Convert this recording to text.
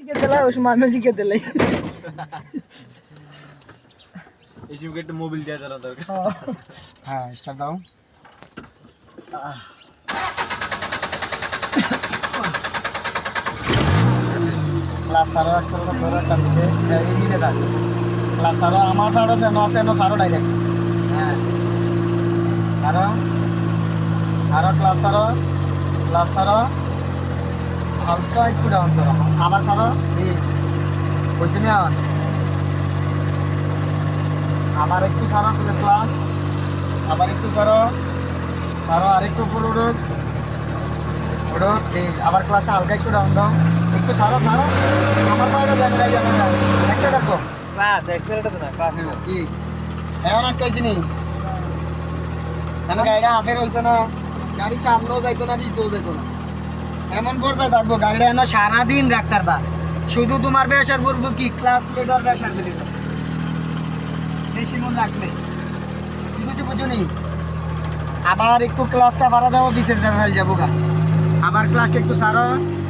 শিখে দিলাই ওই সময় আমি শিখে দিলাই এই সিমকে একটা মোবিল দিয়ে দেওয়া দরকার। হ্যাঁ স্টার্ট দাও। ক্লাস সারো একশো ধরো একটা মিলে এই মিলে থাক ক্লাস সারো আমার সারো যেন আছে এন সারো ডাইরেক্ট। হ্যাঁ সারো সারো ক্লাস সারো হালকা একটু ডাউন করো আবার সারো এই বুঝছি না আবার একটু সারো ক্লাস আবার একটু সারো সারো আরেকটু উপর উঠুক উঠুক এই আবার ক্লাসটা হালকা একটু ডাউন দাও একটু সারো সারো আমার পাওয়াটা দেন না জানো না একটা রাখো ক্লাস এক্সেলটা তো না ক্লাস কি এমন আটকাইছি নি কেন গাড়িটা হাফের হয়েছে না গাড়ি সামনেও যাইতো না পিছেও যাইতো না এমন পর্যায়ে থাকবো গাড়িটা এনে সারাদিন রাখতে পারবা শুধু তোমার প্রেশার পড়বো কি ক্লাস প্লেটার প্রেশার দিলে বেশি মন রাখলে কিছু বুঝুনি আবার একটু ক্লাসটা বাড়া দাও বিশেষ ফেল যাবো গা আবার ক্লাসটা একটু সারো